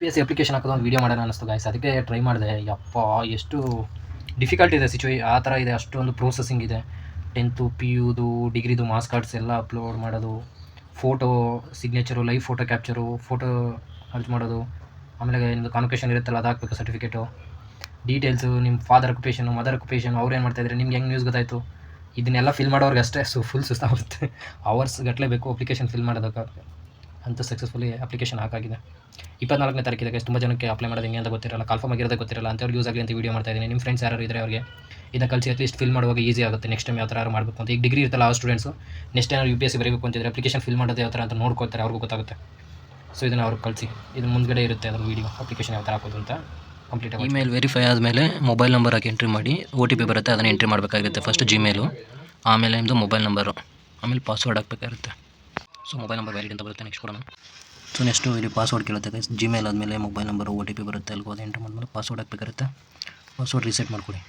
P S C application ಹಾಕೋದು ಒಂದು video ಮಾಡೋಣ ಅನ್ನಿಸ್ತು ಗಾಯ್ಸ್. ಅದಕ್ಕೆ ಟ್ರೈ ಮಾಡಿದೆ. ಯಪ್ಪಾ ಎಷ್ಟು ಡಿಫಿಕಲ್ಟ್ ಇದೆ ಆ ಥರ ಇದೆ. ಅಷ್ಟೊಂದು ಪ್ರೋಸೆಸಿಂಗ್ ಇದೆ. 10th ಪಿ ಯುದು ಡಿಗ್ರಿದು ಮಾರ್ಕ್ಸ್ ಕಾರ್ಡ್ಸ್ ಎಲ್ಲ ಅಪ್ಲೋಡ್ ಮಾಡೋದು, photo signature, live photo capture, photo ಅರ್ಜ್ ಮಾಡೋದು, ಆಮೇಲೆ ನಿಮ್ಮದು ಕಾನ್ವೊಕೇಷನ್ ಇರುತ್ತಲ್ಲ ಅದು ಹಾಕಬೇಕು, ಸರ್ಟಿಫಿಕೇಟು, ಡೀಟೇಲ್ಸು, ನಿಮ್ಮ ಫಾದರ್ ಅಕ್ಯುಪೇಷನು, ಮದರ್ ಅಕ್ಯುಪೇಷನ್, ಅವ್ರು ಏನು ಮಾಡ್ತಾಯಿದ್ದಾರೆ, ನಿಮ್ಗೆ ಹೆಂಗೆ ನ್ಯೂಸ್ ಗೊತ್ತಾಯಿತು, ಇದನ್ನೆಲ್ಲ ಫಿಲ್ ಮಾಡೋರ್ಗೆ ಅಷ್ಟೇ ಫುಲ್ ಸುಸ್ತಾಗುತ್ತೆ. ಅವರ್ಸ್ ಗಟ್ಟಲೆ ಬೇಕು ಅಪ್ಲಿಕೇಶನ್ ಫಿಲ್ ಮಾಡೋದಕ್ಕೆ. ಅಂತೂ ಸಕ್ಸಸ್ಫುಲಿ ಅಪ್ಲಿಕೇಶನ್ ಹಾಕಾಗಿದೆ. 24ನೇ ತಾರೀಕಿದೆ ಗೈಸ್. ತುಂಬ ಜನಕ್ಕೆ ಅಪ್ಲೈ ಮಾಡೋದು ಹೆಂಗೆ ಅಂತ ಗೊತ್ತಿರಲ್ಲ, ಕಾಲ್ಫಾರ್ಮ್ ಆಗಿರೋದೇ ಗೊತ್ತಿರಲ್ಲ. ಅಂಥವ್ರಿಗೆ ಯೂಸ್ ಆಗಲಿ ಅಂತ ವೀಡಿಯೋ ಮಾಡ್ತಾ ಇದ್ದೀನಿ. ನಿಮ್ಮ ಫ್ರೆಂಡ್ಸ್ ಯಾರು ಇದ್ದರೆ ಅವ್ರಿಗೆ ಇದನ್ನ ಕಲಿಸಿ ಅಟ್ಲೀಸ್ಟ್ ಫಿಲ್ ಮಾಡುವಾಗ ಈಸಿ ಆಗುತ್ತೆ. ನೆಕ್ಸ್ಟ್ ಟೈಮ್ ಯಾವ ಥರ ಮಾಡಬೇಕು ಅಂತ. ಈಗ ಡಿಗ್ರಿ ಇರ್ತಲ್ಲ ಆ ಸ್ಟೂಡೆಂಟ್ಸು ನೆಕ್ಸ್ಟ್ ಏನಾದ್ರು UPSC ಬರೀಬೇಕು ಅಂತಿದ್ರೆ ಅಪ್ಲಿಕೇಶನ್ ಫಿಲ್ ಮಾಡೋದು ಯಾವ ಥರ ಅಂತ ನೋಡ್ಕೊಳ್ತಾರೆ, ಅವ್ರಿಗೂ ಗೊತ್ತಾಗುತ್ತೆ. ಸೊ ಇದನ್ನು ಅವ್ರಿಗೆ ಕಳಿಸಿ. ಇದನ್ನು ಮುಂದ್ಗಡೆ ಇರುತ್ತೆ ಅದ್ರ ವೀಡಿಯೋ, ಅಪ್ಲಿಕೇಶನ್ ಯಾವ ಥರ ಹಾಕೋದು ಅಂತ ಕಂಪ್ಲೀಟಾಗಿ. ಇಮೇಲ್ ವೆರಿಫೈ ಆದಮೇಲೆ ಮೊಬೈಲ್ ನಂಬರ್ ಹಾಕಿ ಎಂಟ್ರಿ ಮಾಡಿ OTP ಬರುತ್ತೆ, ಅದನ್ನು ಎಂಟ್ರಿ ಮಾಡಬೇಕಾಗಿರುತ್ತೆ. ಫಸ್ಟ್ ಜಿಮೇಲು, ಆಮೇಲೆ ನಿಮ್ಮದು ಮೊಬೈಲ್ ನಂಬರು, ಆಮೇಲೆ ಪಾಸ್ವರ್ಡ್ ಹಾಕಬೇಕಾಗಿರುತ್ತೆ. ಸೊ ಮೊಬೈಲ್ ನಂಬರ್ ವ್ಯಾಲಿಡ್ ಅಂತ ಬರುತ್ತೆ. ನೆಕ್ಸ್ಟ್ ಕೊಡೋಣ. ಸೊ ನೆಕ್ಸ್ಟು ಇಲ್ಲಿ ಪಾಸ್ವರ್ಡ್ ಕೇಳುತ್ತೆ ಗೈಸ್. ಜಿಮೇಲ್ ಆದಮೇಲೆ ಮೊಬೈಲ್ ನಂಬರು OTP ಬರುತ್ತೆ, ಅಲ್ಲಿ ಹೋದ ಎಂಟ್ರಿ ಮಾಡಿದ್ಮೇಲೆ ಪಾಸ್ವರ್ಡ್ ಹಾಕಬೇಕಾಗಿರುತ್ತೆ. ಪಾಸ್ವರ್ಡ್ ರೀಸೆಟ್ ಮಾಡ್ಕೊಳ್ಳಿ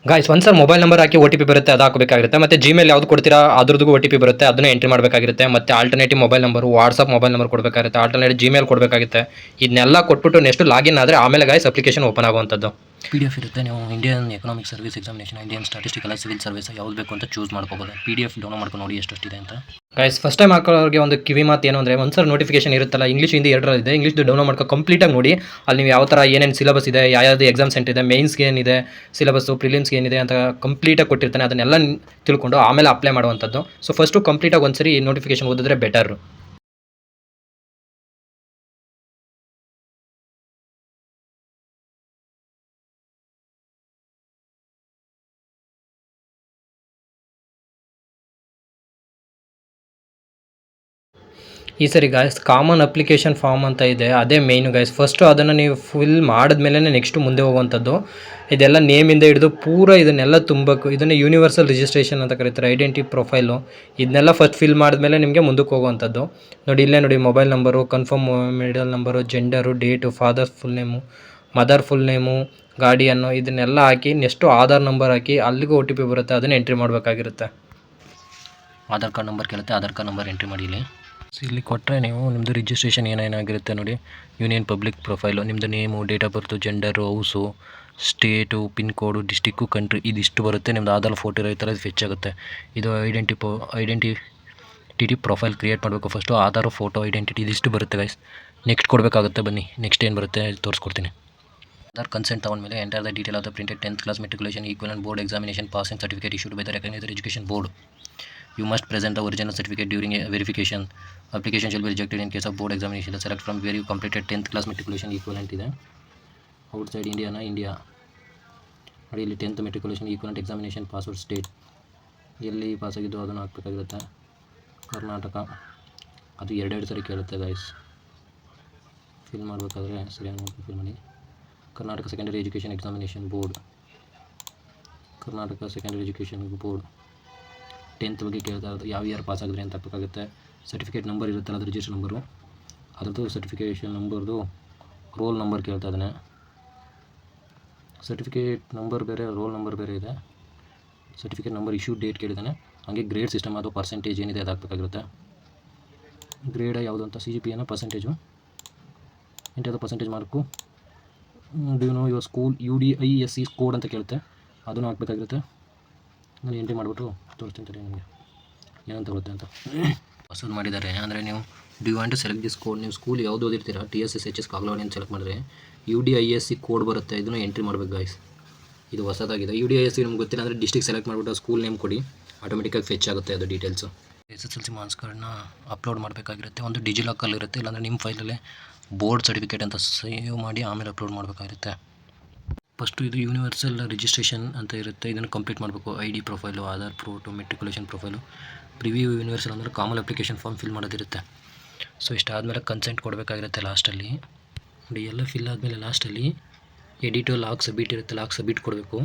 ಗಾಯ್ಸ್. ಒಂದ್ಸಲ ಮೊಬೈಲ್ ನಂಬರ್ ಹಾಕಿ OTP ಬರುತ್ತೆ, ಅದು ಹಾಕಬೇಕಾಗಿರುತ್ತೆ. ಮತ್ತು ಜಿಮೇಲ್ ಯಾವ್ದು ಕೊಡ್ತೀರಾ ಅದ್ರದ್ದು OTP ಬರುತ್ತೆ, ಅದನ್ನು ಎಂಟ್ರಿ ಮಾಡಬೇಕಾಗಿರುತ್ತೆ. ಮತ್ತು alternative mobile number, WhatsApp mobile number ಕೊಡಬೇಕಾಗುತ್ತೆ, ಆಲ್ಟರ್ನೇಟಿವ್ ಜಿಮೇಲ್ ಕೊಡಬೇಕಾಗುತ್ತೆ. ಇದನ್ನೆಲ್ಲ ಕೊಟ್ಬಿಟ್ಟು ನೆಕ್ಸ್ಟ್ ಲಾಗಿನ್ ಆದರೆ ಆಮೇಲೆ ಗಾಯ್ಸ್ ಅಪ್ಲಿಕೇಶನ್ ಓಪನ್ ಆಗುವಂಥದ್ದು. PDF ಇರುತ್ತೆ. ನೀವು Indian economic service examination, Indian statistical, civil service ಯಾವ್ದು ಬೇಕು ಅಂತ ಚೂಸ್ ಮಾಡ್ಕೋಬೋದು. PDF ಡೌನ್ಲೋಡ್ ಮಾಡ್ಕೊಂಡು ನೋಡಿ ಎಷ್ಟಿದೆ ಅಂತ. ಗೈಸ್ ಫಸ್ಟ್ ಟೈಮ್ ಹಾಕೋರಿಗೆ ಒಂದು ಕಿವಿ ಮಾತು ಏನು ಅಂದರೆ, ಒಂದ್ಸಲ ನೋಟಿಫಿಕೇಶನ್ ಇರುತ್ತಲ್ಲ, ಇಂಗ್ಲೀಷ್ ಹಿಂದಿ ಎರಡರಲ್ಲಿದೆ. ಇಂಗ್ಲೀಷ್ದು ಡೌನ್ಲೋಡ್ ಮಾಡ್ಕೊ ಕಂಪ್ಲೀಟಾಗಿ ನೋಡಿ. ಅಲ್ಲಿ ನೀವು ಯಾವ ಥರ ಏನೇನು ಸಿಲೆಬಸ್ ಇದೆ, ಯಾವ್ದು ಎಕ್ಸಾಮ್ ಸೆಂಟರ್ ಇದೆ, ಮೇನ್ಸ್ಗೆ ಏನಿದೆ ಸಿಲೆಬಸ್ಸು, ಪ್ರಿಲಿಮ್ಸ್ಗೆ ಏನಿದೆ ಅಂತ ಕಂಪ್ಲೀಟಾಗಿ ಕೊಟ್ಟಿರ್ತಾನೆ. ಅದನ್ನೆಲ್ಲ ತಿಳ್ಕೊಂಡು ಆಮೇಲೆ ಅಪ್ಲೈ ಮಾಡುವಂಥದ್ದು. ಸೊ ಫಸ್ಟು ಕಂಪ್ಲೀಟಾಗಿ ಒಂದ್ಸರಿ ನೋಟಿಫಿಕೇಶನ್ ಓದಿದ್ರೆ ಬೆಟರ್. ಈ ಸರಿ ಗಾಯ್ಸ್ ಕಾಮನ್ ಅಪ್ಲಿಕೇಶನ್ ಫಾರ್ಮ್ ಅಂತ ಇದೆ, ಅದೇ ಮೇಯ್ನು ಗಾಯ್ಸ್. ಫಸ್ಟು ಅದನ್ನು ನೀವು ಫಿಲ್ ಮಾಡಿದ್ಮೇಲೆ ನೆಕ್ಸ್ಟು ಮುಂದೆ ಹೋಗುವಂಥದ್ದು. ಇದೆಲ್ಲ ನೇಮಿಂದ ಹಿಡಿದು ಪೂರ ಇದನ್ನೆಲ್ಲ ತುಂಬಬೇಕು. ಇದನ್ನು ಯೂನಿವರ್ಸಲ್ ರಿಜಿಸ್ಟ್ರೇಷನ್ ಅಂತ ಕರೀತಾರೆ, ಐಡೆಂಟಿ ಪ್ರೊಫೈಲು. ಇದನ್ನೆಲ್ಲ ಫಸ್ಟ್ ಫಿಲ್ ಮಾಡಿದ್ಮೇಲೆ ನಿಮಗೆ ಮುಂದಕ್ಕೆ ಹೋಗುವಂಥದ್ದು. ನೋಡಿ ಇಲ್ಲೇ ನೋಡಿ, mobile number, confirm middle number, gender, date, father full name, mother full name, guardian, ಇದನ್ನೆಲ್ಲ ಹಾಕಿ ನೆಕ್ಸ್ಟು ಆಧಾರ್ ನಂಬರ್ ಹಾಕಿ ಅಲ್ಲಿಗೂ OTP ಬರುತ್ತೆ, ಅದನ್ನು ಎಂಟ್ರಿ ಮಾಡಬೇಕಾಗಿರುತ್ತೆ. ಆಧಾರ್ ಕಾರ್ಡ್ ನಂಬರ್ ಕೇಳುತ್ತೆ, ಆಧಾರ್ ಕಾರ್ಡ್ ನಂಬರ್ ಎಂಟ್ರಿ ಮಾಡಿ ಇಲ್ಲಿ. ಸೊ ಇಲ್ಲಿ ಕೊಟ್ಟರೆ ನೀವು ನಿಮ್ಮದು ರಿಜಿಸ್ಟ್ರೇಷನ್ ಏನೇನಾಗಿರುತ್ತೆ ನೋಡಿ. ಯೂನಿಯನ್ ಪಬ್ಲಿಕ್ ಪ್ರೊಫೈಲು, ನಿಮ್ಮದು name, date of birth, gender, house, state, pin code, district, country, ಇದಿಷ್ಟು ಬರುತ್ತೆ. ನಿಮ್ಮದು ಆಧಾರ್ ಫೋಟೋ ಇರೋ ಈ ಥರ ಫೆಚ್ ಆಗುತ್ತೆ. ಇದು ಐಡೆಂಟಿಟಿ ಪ್ರೊಫೈಲ್ ಕ್ರಿಯೇಟ್ ಮಾಡಬೇಕು. ಫಸ್ಟು ಆಧಾರ್, ಫೋಟೋ, ಐಡೆಂಟಿಟಿ ಇದಿಷ್ಟು ಬರುತ್ತೆ ಗೈಸ್. ನೆಕ್ಸ್ಟ್ ಕೊಡಬೇಕಾಗುತ್ತೆ. ಬನ್ನಿ ನೆಕ್ಸ್ಟ್ ಏನು ಬರುತ್ತೆ ತೋರಿಸ್ಕೊಡ್ತೀನಿ. ಆಧಾರ್ ಕನ್ಸೆಂಟ್ ತಗೊಂಡ್ಮೇಲೆ enter the detail of the printed 10th class matriculation equivalent board examination passing certificate issued by the recognized education board. You must present the original certificate during a verification. Application shall be rejected in case of board examination. Select from where you completed 10th class matriculation equivalent ಇದೆ. Outside ಇಂಡಿಯಾನ India ನೋಡಿ. ಇಲ್ಲಿ 10th matriculation equivalent examination password state ಎಲ್ಲಿ ಪಾಸಾಗಿದ್ದು ಅದನ್ನು ಹಾಕಬೇಕಾಗಿರುತ್ತೆ. ಕರ್ನಾಟಕ, ಅದು ಎರಡೆರಡು ಸರಿ ಕೇಳುತ್ತೆ guys. Fill ಮಾಡಬೇಕಾದ್ರೆ ಸರಿಯಾಗಿ ನೋಡಿ ಫಿಲ್ ಮಾಡಿ. Karnataka secondary education examination board, Karnataka secondary education board 10th ಬಗ್ಗೆ ಕೇಳ್ತಾ ಇರೋದು, ಯಾವ ಇಯರ್ ಪಾಸ್ ಆಗಿದ್ರೆ ಅಂತ ಹಾಕಬೇಕಾಗುತ್ತೆ. ಸರ್ಟಿಫಿಕೇಟ್ ನಂಬರ್ ಇರುತ್ತಲ್ಲ, ಅದು ರಿಜಿಸ್ಟರ್ ನಂಬರು, ಅದ್ರದ್ದು ಸರ್ಟಿಫಿಕೇಷನ್ ನಂಬರ್ದು ರೋಲ್ ನಂಬರ್ ಕೇಳ್ತಾ ಇದ್ದಾನೆ. ಸರ್ಟಿಫಿಕೇಟ್ ನಂಬರ್ ಬೇರೆ, ರೋಲ್ ನಂಬರ್ ಬೇರೆ ಇದೆ. ಸರ್ಟಿಫಿಕೇಟ್ ನಂಬರ್ ಇಶ್ಯೂ ಡೇಟ್ ಕೇಳಿದ್ದಾನೆ. ಹಾಗೆ ಗ್ರೇಡ್ ಸಿಸ್ಟಮ್, ಅದು ಪರ್ಸೆಂಟೇಜ್ ಏನಿದೆ ಅದು ಹಾಕಬೇಕಾಗಿರುತ್ತೆ. ಗ್ರೇಡ್ ಯಾವುದು ಅಂತ, CGPA ಪರ್ಸೆಂಟೇಜು, ಎಂಟು percentage mark. Do you know your school UDISC code ಅಂತ ಕೇಳುತ್ತೆ, ಅದನ್ನು ಹಾಕಬೇಕಾಗಿರುತ್ತೆ. ನಾನು ಎಂಟ್ರಿ ಮಾಡಿಬಿಟ್ಟು ತೋರಿಸ್ತೀನಿ ನಿಮಗೆ ಏನಂತ ಬರುತ್ತೆ ಅಂತ. ಹೊಸದು ಮಾಡಿದ್ದಾರೆ ಅಂದರೆ, ನೀವು do want to select this code. ನೀವು ಸ್ಕೂಲ್ ಯಾವುದು ಓದಿರ್ತೀರಾ, TSSHS ಕಾಗಲವಾಡಿ ಅಂತ ಸೆಲೆಕ್ಟ್ ಮಾಡಿದ್ರೆ UDISC ಕೋಡ್ ಬರುತ್ತೆ, ಇದನ್ನು ಎಂಟ್ರಿ ಮಾಡಬೇಕು ಗಾಯ್ಸ್. ಇದು ಹೊಸದಾಗಿದೆ. UDISC ನಿಮ್ಗೆ ಗೊತ್ತಿಲ್ಲ ಅಂದರೆ ಡಿಸ್ಟ್ರಿಕ್ಟ್ ಸೆಲೆಕ್ಟ್ ಮಾಡಿಬಿಟ್ಟು ಸ್ಕೂಲ್ ನೇಮ್ ಕೊಡಿ, ಆಟೋಮೆಟಿಕಾಗಿ ಫೆಚ್ ಆಗುತ್ತೆ ಅದು ಡೀಟೇಲ್ಸು. SSLC ಮಾರ್ಕ್ಸ್ ಕಾರ್ಡ್ನ ಅಪ್ಲೋಡ್ ಮಾಡಬೇಕಾಗಿರುತ್ತೆ. ಒಂದು ಡಿಜಿಲಾಕಲ್ಲಿ ಇರುತ್ತೆ, ಇಲ್ಲಾಂದರೆ ನಿಮ್ಮ ಫೈಲಲ್ಲೇ ಬೋರ್ಡ್ ಸರ್ಟಿಫಿಕೇಟ್ ಅಂತ ಸೇವ್ ಮಾಡಿ ಆಮೇಲೆ ಅಪ್ಲೋಡ್ ಮಾಡಬೇಕಾಗಿರುತ್ತೆ. ಫಸ್ಟು ಇದು ಯೂನಿವರ್ಸಲ್ ರಿಜಿಸ್ಟ್ರೇಷನ್ ಅಂತ ಇರುತ್ತೆ, ಇದನ್ನು ಕಂಪ್ಲೀಟ್ ಮಾಡಬೇಕು. ID profile, Aadhaar, photo, matriculation profile, preview universal ಅಂದರೆ ಕಾಮನ್ ಅಪ್ಲಿಕೇಶನ್ ಫಾರ್ಮ್ ಫಿಲ್ ಮಾಡೋದಿರುತ್ತೆ. ಸೊ ಇಷ್ಟಾದಮೇಲೆ ಕನ್ಸೆಂಟ್ ಕೊಡಬೇಕಾಗಿರುತ್ತೆ ಲಾಸ್ಟಲ್ಲಿ. ನೋಡಿ ಎಲ್ಲ ಫಿಲ್ ಆದಮೇಲೆ ಲಾಸ್ಟಲ್ಲಿ ಎಡಿಟೋ ಲಾಕ್ ಸಬ್ಮಿಟ್ ಇರುತ್ತೆ, ಲಾಕ್ ಸಬ್ಮಿಟ್ ಕೊಡಬೇಕು.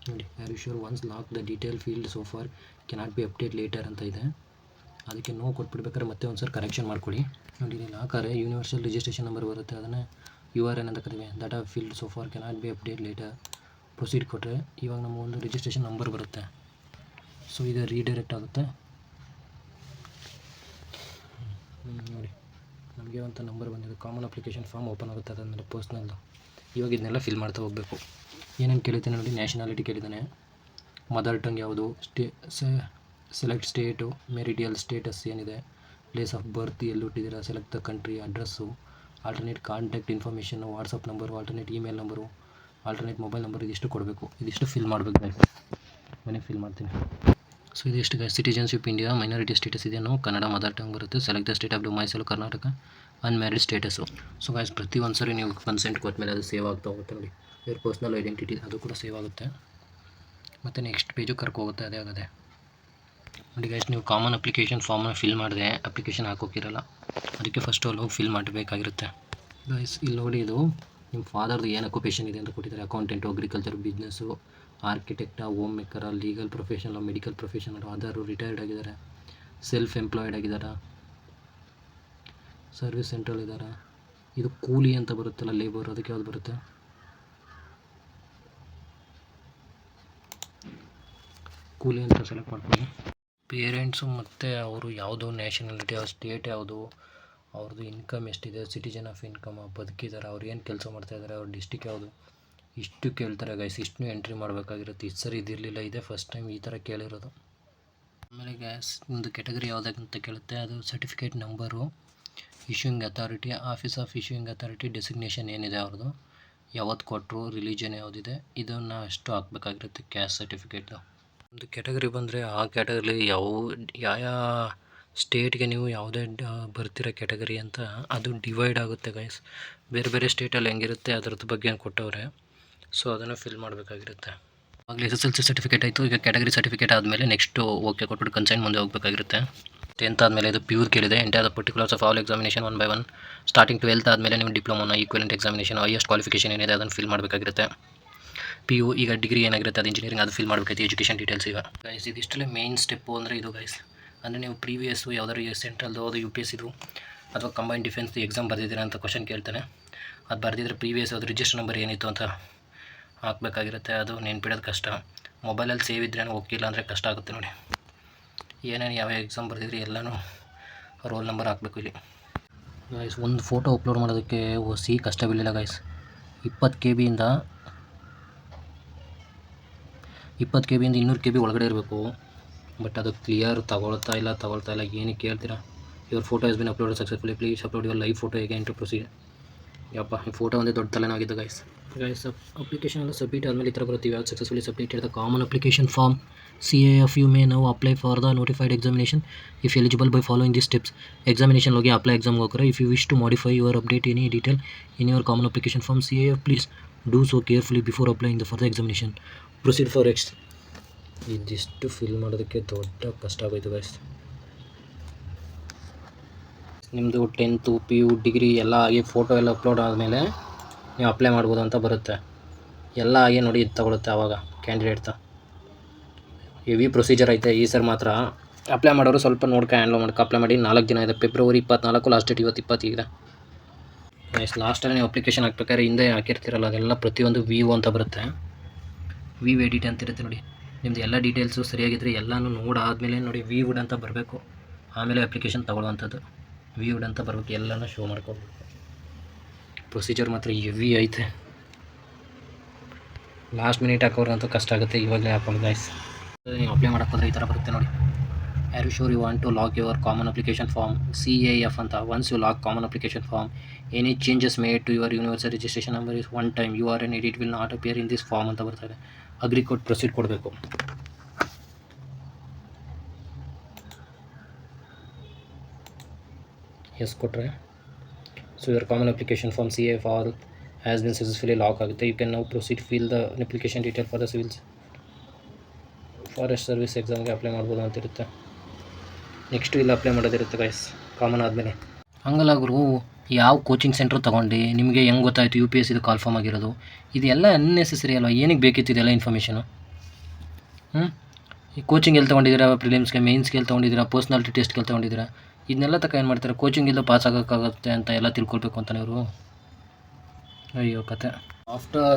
ನೋಡಿ are you sure once lock the detail field so far cannot be update later ಅಂತ ಇದೆ, ಅದಕ್ಕೆ ನೋ ಕೊಟ್ಬಿಡ್ಬೇಕಾದ್ರೆ ಮತ್ತೆ ಒಂದು ಸರಿ ಕರೆಕ್ಷನ್ ಮಾಡ್ಕೊಳ್ಳಿ. ನೋಡಿ ಇಲ್ಲಿ ಲಾಕಾರೆ ಯೂನಿವರ್ಸಲ್ ರಿಜಿಸ್ಟ್ರೇಷನ್ ನಂಬರ್ ಬರುತ್ತೆ, ಅದನ್ನು URN ಅಂತ ಕರೀತೀವಿ. Data field so far cannot be update later proceed ಕೊಟ್ಟರೆ ಇವಾಗ ನಮ್ಮ ಒಂದು ರಿಜಿಸ್ಟ್ರೇಷನ್ ನಂಬರ್ ಬರುತ್ತೆ. ಸೊ ಇದು ರೀಡೈರೆಕ್ಟ್ ಆಗುತ್ತೆ. ನಿಮಗೆ ಅಂತ ನಂಬರ್ ಬಂದಿದೆ. ಕಾಮನ್ ಅಪ್ಲಿಕೇಶನ್ ಫಾರ್ಮ್ ಓಪನ್ ಆಗುತ್ತೆ. ಅದಾದಮೇಲೆ ಪರ್ಸ್ನಲ್ದು ಇವಾಗ ಇದನ್ನೆಲ್ಲ ಫಿಲ್ ಮಾಡ್ತಾ ಹೋಗಬೇಕು. ಏನೇನು ಕೇಳಿದ್ದಾನೆ ನೋಡಿ, ನ್ಯಾಷನಾಲಿಟಿ ಕೇಳಿದ್ದಾನೆ, ಮದರ್ ಟಂಗ್ ಯಾವುದು, ಸೆಲೆಕ್ಟ್ ಸ್ಟೇಟು, ಮೆರಿಡಿಯಲ್ ಸ್ಟೇಟಸ್ ಏನಿದೆ, ಪ್ಲೇಸ್ ಆಫ್ ಬರ್ತ್ ಎಲ್ಲಿ ಹುಟ್ಟಿದ್ದೀರಾ, select the country, address, alternate contact ಇನ್ಫಾರ್ಮೇಷನ್ನು, WhatsApp number, alternate email number, alternate mobile number, ಇದಿಷ್ಟು ಕೊಡಬೇಕು. ಇದಿಷ್ಟು ಫಿಲ್ ಮಾಡಬೇಕು ಗೈಸ್. ಮನೆ ಫಿಲ್ ಮಾಡ್ತೀನಿ. ಸೊ ಇದಿಷ್ಟು guys. Citizenship India, minority status ಇದೆಯೋ ಕನ್ನಡ ಮದರ್ ಟಂಗ್ ಬರುತ್ತೆ. Select the state of domicile Karnataka, unmarried status. So guys ಪ್ರತಿ ಒಂದು ಸರಿ ನೀವು ಕನ್ಸೆಂಟ್ ಕೊಟ್ಮೇಲೆ ಅದು ಸೇವ್ ಆಗ್ತಾ ಹೋಗುತ್ತೆ ನೋಡಿ. ಇವ್ರ ಪರ್ಸ್ನಲ್ ಐಡೆಂಟಿಟಿ ಅದು ಕೂಡ ಸೇವ್ ಆಗುತ್ತೆ. ಮತ್ತು ನೆಕ್ಸ್ಟ್ ಪೇಜು ಕರ್ಕೋಗುತ್ತೆ. ಅದೇ ಆಗುತ್ತೆ ನೋಡಿ ಗೈಸ್. ನೀವು ಕಾಮನ್ ಅಪ್ಲಿಕೇಶನ್ ಫಾರ್ಮ್ನ ಫಿಲ್ ಮಾಡಿದೆ ಅಪ್ಲಿಕೇಶನ್ ಹಾಕೋಕ್ಕಿರಲ್ಲ, ಅದಕ್ಕೆ ಫಸ್ಟು ಅಲ್ಲಿ ಹೋಗಿ ಫಿಲ್ ಮಾಡಬೇಕಾಗಿರುತ್ತೆ ಗೈಸ್. ಇಲ್ಲಿ ನೋಡಿ, ಇದು ನಿಮ್ಮ ಫಾದರ್ದು ಏನು ಅಕ್ಯುಪೇಷನ್ ಇದೆ ಅಂತ ಕೊಟ್ಟಿದ್ದಾರೆ. ಅಕೌಂಟೆಂಟು, ಅಗ್ರಿಕಲ್ಚರ್, ಬಿಸ್ನೆಸ್ಸು, ಆರ್ಕಿಟೆಕ್ಟಾ, ಹೋಮ್ ಮೇಕರ, legal professional, medical professional, Aadhaar, retired ಆಗಿದ್ದಾರೆ, ಸೆಲ್ಫ್ ಎಂಪ್ಲಾಯ್ಡ್ ಆಗಿದ್ದಾರೆ, ಸರ್ವಿಸ್ ಸೆಂಟ್ರಲ್ ಇದ್ದಾರೆ. ಇದು ಕೂಲಿ ಅಂತ ಬರುತ್ತಲ್ಲ, ಲೇಬರ್, ಅದಕ್ಕೆ ಯಾವ್ದು ಬರುತ್ತೆ? ಕೂಲಿ ಅಂತ ಸೆಲೆಕ್ಟ್ ಮಾಡ್ಕೊಳ್ಳಿ. ಪೇರೆಂಟ್ಸು ಮತ್ತು ಅವರು ಯಾವುದು ನ್ಯಾಷನಾಲಿಟಿ, ಅವ್ರ ಸ್ಟೇಟ್ ಯಾವುದು, ಅವ್ರದ್ದು ಇನ್ಕಮ್ ಎಷ್ಟಿದೆ, ಸಿಟಿಜನ್ ಆಫ್ ಇನ್ಕಮ್, ಬದುಕಿದ್ದಾರೆ, ಅವ್ರು ಏನು ಕೆಲಸ ಮಾಡ್ತಾಯಿದ್ದಾರೆ, ಅವ್ರ ಡಿಸ್ಟಿಕ್ ಯಾವುದು, ಇಷ್ಟು ಕೇಳ್ತಾರೆ ಗೈಸ್. ಇಷ್ಟನ್ನು ಎಂಟ್ರಿ ಮಾಡಬೇಕಾಗಿರುತ್ತೆ. ಇದು ಸರಿ ಇದಿರಲಿಲ್ಲ, ಇದೇ ಫಸ್ಟ್ ಟೈಮ್ ಈ ಥರ ಕೇಳಿರೋದು. ಆಮೇಲೆ ಗ್ಯಾಸ್ ಒಂದು ಕೆಟಗರಿ ಯಾವುದಂತ ಕೇಳುತ್ತೆ. ಅದು certificate number, issuing authority, office of issuing authority, designation ಏನಿದೆ ಅವ್ರದ್ದು, ಯಾವತ್ತು ಕೊಟ್ಟರು, ರಿಲಿಜನ್ ಯಾವುದಿದೆ, ಇದನ್ನು ಅಷ್ಟು ಹಾಕಬೇಕಾಗಿರುತ್ತೆ. ಕ್ಯಾಸ್ಟ್ ಸರ್ಟಿಫಿಕೇಟು ಒಂದು ಕೆಟಗರಿ ಬಂದರೆ ಆ ಕ್ಯಾಟಗರಿ ಯಾವ ಸ್ಟೇಟ್ಗೆ ನೀವು ಯಾವುದೇ ಬರ್ತಿರೋ ಕೆಟಗರಿ ಅಂತ ಅದು ಡಿವೈಡ್ ಆಗುತ್ತೆ ಗೈಸ್. ಬೇರೆ ಬೇರೆ ಸ್ಟೇಟಲ್ಲಿ ಹೆಂಗಿರುತ್ತೆ ಅದರದ್ದು ಬಗ್ಗೆ ಕೊಟ್ಟವ್ರೆ. ಸೊ ಅದನ್ನು ಫಿಲ್ ಮಾಡಬೇಕಾಗಿರುತ್ತೆ. ಆಗಲೇ SSLC ಸರ್ಟಿಫಿಕೇಟ್ ಆಯಿತು. ಈಗ ಕ್ಯಾಟಗರಿ ಸರ್ಟಿಫಿಕೇಟ್ ಆದಮೇಲೆ ನೆಕ್ಸ್ಟು ಓಕೆ ಕೊಟ್ಬಿಟ್ಟು ಕನ್ಸೈನ್ ಮುಂದೆ ಹೋಗಬೇಕಾಗಿರುತ್ತೆ. 10th ಆದಮೇಲೆ ಇದು ಪ್ಯೂರ್ ಕೇಳಿದೆ. Enter the particulars of all examination 1 by 1. Starting 12th ಆದಮೇಲೆ ನೀವು ಡಿಪ್ಲೊಮೋನ, ಈಕ್ವಲೆಂಟ್ ಎಕ್ಸಾಮಿನೇಷನ್, ಹೈಯೆಸ್ಟ್ ಕ್ವಾಲಿಫಿಕೇಷನ್ ಏನಿದೆ ಅದನ್ನು ಫಿಲ್ ಮಾಡಬೇಕಾಗಿರುತ್ತೆ. PU ಈಗ ಡಿಗ್ರಿ ಏನಾಗಿರುತ್ತೆ ಅದು ಇಂಜಿನಿಯರಿಂಗ್, ಅದು ಫಿಲ್ ಮಾಡಬೇಕಾಯ್ತು. ಎಜುಕೇಷನ್ ಡೀಟೇಲ್ಸ್ ಈಗ ಗೈಸ್. ಇದಿಷ್ಟಲ್ಲೇ ಮೇನ್ ಸ್ಟೆಪ್ಪು ಅಂದರೆ ಇದು ಗೈಸ್. ಅಂದರೆ ನೀವು ಪ್ರೀವಿಯಸ್ಸು ಯಾವ್ದಾದ್ರು ಸೆಂಟ್ರಲ್ದು, ಅದು UPSCದು ಅಥವಾ ಕಂಬೈನ್ ಡಿಫೆನ್ಸ್ದು ಎಕ್ಸಾಮ್ ಬರೆದಿದ್ದೀರಾ ಅಂತ ಕ್ವಶನ್ ಕೇಳ್ತಾನೆ. ಅದು ಬರೆದಿದ್ರೆ ಪ್ರೀವಿಯಸ್ ಅದು ರಿಜಿಸ್ಟರ್ ನಂಬರ್ ಏನಿತ್ತು ಅಂತ ಹಾಕಬೇಕಾಗಿರುತ್ತೆ. ಅದು ನೆನ್ಪಿಡೋದು ಕಷ್ಟ. ಮೊಬೈಲಲ್ಲಿ ಸೇವ್ ಇದ್ರೇ ಓಕೆ, ಇಲ್ಲ ಅಂದರೆ ಕಷ್ಟ ಆಗುತ್ತೆ ನೋಡಿ. ಏನೇನು ಯಾವ ಎಕ್ಸಾಮ್ ಬರೆದಿದ್ರಿ ಎಲ್ಲನೂ ರೋಲ್ ನಂಬರ್ ಹಾಕಬೇಕು ಇಲ್ಲಿ ಗೈಸ್. ಒಂದು ಫೋಟೋ ಅಪ್ಲೋಡ್ ಮಾಡೋದಕ್ಕೆ ಕಷ್ಟವಿಲ್ಲ ಗೈಸ್. 20 KB ಇಂದ 200 KB ಒಳಗಡೆ ಇರಬೇಕು. ಬಟ್ ಅದು ಕ್ಲಿಯರ್ ತಗೊಳ್ತಾ ಇಲ್ಲ. ಏನಕ್ಕೆ ಕೇಳ್ತೀರಾ? Your photo has been uploaded successfully, please upload your live photo ಹೇಗೆ ಟು ಪ್ರೊಸೀಡ್. ಯಪ್ಪ, ಈ ಫೋಟೋ ಒಂದೇ ದೊಡ್ಡ ತಲೆನಾಗಿದ್ದು ಗೈಸ್. ಅಪ್ಲಿಕೇಶನ್ ಎಲ್ಲ ಸಬ್ಮಿಟ್ ಆದಮೇಲೆ ಈ ಥರ ಬರ್ತೀವಿ. ಯಾವ್ದು successfully submitted the common application form CAF. You may now apply for the notified examination if eligible by following the steps. Examination ಹೋಗಿ ಅಪ್ಲೈ ಎಕ್ಸಾಮ್ಗೆ ಹೋಗ್ರೆ. If you wish to modify your update any detail in your common application form CAF, please do so carefully before applying the for the examination. Proceed for next. ಇದಿಷ್ಟು fill ಮಾಡೋದಕ್ಕೆ ದೊಡ್ಡ ಕಷ್ಟ ಆಗೋಯ್ತು guys. ನಿಮ್ಮದು 10th, PU, degree ಎಲ್ಲ ಆಗಿ photo ಎಲ್ಲ upload ಆದಮೇಲೆ ನೀವು ಅಪ್ಲೈ ಮಾಡ್ಬೋದು ಅಂತ ಬರುತ್ತೆ. ಎಲ್ಲ ಆಗಿ ನೋಡಿ ಇದು ತಗೊಳುತ್ತೆ ಆವಾಗ ಕ್ಯಾಂಡಿಡೇಟ್ದ. ಹೆವಿ ಪ್ರೊಸೀಜರ್ ಐತೆ ಈ ಸರ್ ಮಾತ್ರ. ಅಪ್ಲೈ ಮಾಡೋರು ಸ್ವಲ್ಪ ಹ್ಯಾಂಡ್ಲ್ ಅಪ್ಲೈ ಮಾಡಿ. 4 ದಿನ ಇದೆ. February 24 last date. ಇವತ್ತು 20 ಇದೆ ಗೈಸ್. ಲಾಸ್ಟಲ್ಲಿ ನೀವು ಅಪ್ಲಿಕೇಶನ್ ಹಾಕ್ಬೇಕಾದ್ರೆ ಹಿಂದೆ ಹಾಕಿರ್ತೀರಲ್ಲ ಅದೆಲ್ಲ ಪ್ರತಿಯೊಂದು VO ಅಂತ ಬರುತ್ತೆ. VO ಎಡಿಟ್ ಅಂತ ಇರುತ್ತೆ ನೋಡಿ. ನಿಮ್ಮದು ಎಲ್ಲ ಡೀಟೇಲ್ಸು ಸರಿಯಾಗಿದ್ದರೆ ಎಲ್ಲನೂ ನೋಡಾದಮೇಲೆ ನೋಡಿ VWOOD ಅಂತ ಬರಬೇಕು. ಆಮೇಲೆ ಅಪ್ಲಿಕೇಶನ್ ತಗೊಳ್ಳುವಂಥದ್ದು VWOOD ಅಂತ ಬರಬೇಕು. ಎಲ್ಲನೂ ಶೋ ಮಾಡ್ಕೋಬೇಕು. ಪ್ರೊಸೀಜರ್ ಮಾತ್ರ ಹೆವಿ ಐತೆ. ಲಾಸ್ಟ್ ಮಿನಿಟ್ ಹಾಕೋರಂತೂ ಕಷ್ಟ ಆಗುತ್ತೆ. ಇವಾಗಲೇ ಹಾಕೊಂಡು ಗೈಸ್. ನೀವು ಅಪ್ಲೈ ಮಾಡೋಕ್ಕೋದ್ರೆ ಈ ಥರ ಬರುತ್ತೆ ನೋಡಿ. Are you sure you want to lock your common application form CAF ಅಂತ. Once you lock common application form, any changes made to your universal registration number is one time you are an edit will not appear in this form ಅಂತ ಬರ್ತಾರೆ. Agree ಕೊಟ್ಟು proceed ಕೊಡಬೇಕು. Yes ಕೊಟ್ಟರೆ so your common application form CAF all has been successfully lock ಆಗುತ್ತೆ. You can now proceed fill the application detail for the civils forest service ಎಕ್ಸಾಮ್ಗೆ apply ಮಾಡ್ಬೋದು ಅಂತಿರುತ್ತೆ. Next ಇಲ್ಲಿ ಅಪ್ಲೈ ಮಾಡೋದಿರುತ್ತೆ ಗೈಸ್ ಕಾಮನ್ ಆದಮೇಲೆ. ಹಂಗಲ್ಲ ಗುರು, ಯಾವ ಕೋಚಿಂಗ್ ಸೆಂಟ್ರ್ ತೊಗೊಂಡು ನಿಮಗೆ ಹೆಂಗೆ ಗೊತ್ತಾಯಿತು UPSC ಇದು ಕಾಲ್ಫಾರ್ಮ್ ಆಗಿರೋದು? ಇದೆಲ್ಲ ಅನ್ನೆಸೆಸರಿ ಅಲ್ವಾ? ಏನಕ್ಕೆ ಬೇಕಿತ್ತು ಇದೆಲ್ಲ ಇನ್ಫಾರ್ಮೇಷನು? ಈ ಕೋಚಿಂಗ್ ಎಲ್ಲಿ ತೊಗೊಂಡಿದ್ದೀರಾ? ಪ್ರಿಲಿಮ್ಸ್ಗೆ, ಮೇನ್ಸ್ಗೆ ಎಲ್ಲಿ ತೊಗೊಂಡಿದ್ದೀರಾ? ಪರ್ಸ್ನಾಲಿಟಿ ಟೆಸ್ಟ್ಗೆ ತೊಗೊಂಡಿದ್ದೀರಾ? ಇದನ್ನೆಲ್ಲ ಏನು ಮಾಡ್ತಾರೆ? ಕೋಚಿಂಗಿಂದ ಪಾಸ್ ಆಗೋಕ್ಕಾಗುತ್ತೆ ಅಂತ ಎಲ್ಲ ತಿಳ್ಕೊಳ್ಬೇಕು ಅಂತಾನೆ ಇವರು. ಅಯ್ಯೋ ಕತೆ. After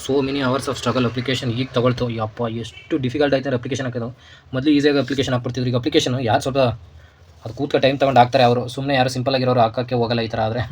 so many hours of struggle application ಈಗ ತಗೊಳ್ತಾವೆ. ಯಪ್ಪ ಎಷ್ಟು ಡಿಫಿಕಲ್ಟ್ ಆಯ್ತಾರೆ ಅಪ್ಲಿಕೇಶನ್ ಹಾಕೋದು. ಮೊದಲು ಈಸಿಯಾಗಿ ಅಪ್ಲಿಕೇಶನ್ ಹಾಕ್ಬಿಡ್ತಿದ್ರು. ಈಗ ಅಪ್ಲಿಕೇಶನ್ ಯಾರು ಸ್ವಲ್ಪ ಅದು ಕೂತ್ಕೊ ಟೈಮ್ ತೊಗೊಂಡು ಹಾಕ್ತಾರೆ ಅವರು, ಸುಮ್ಮನೆ ಯಾರು ಸಿಂಪಲ್ ಆಗಿರೋರು ಹಾಕೋಕ್ಕೆ ಹೋಗಲ್ಲ ಈ ಥರ ಆದರೆ.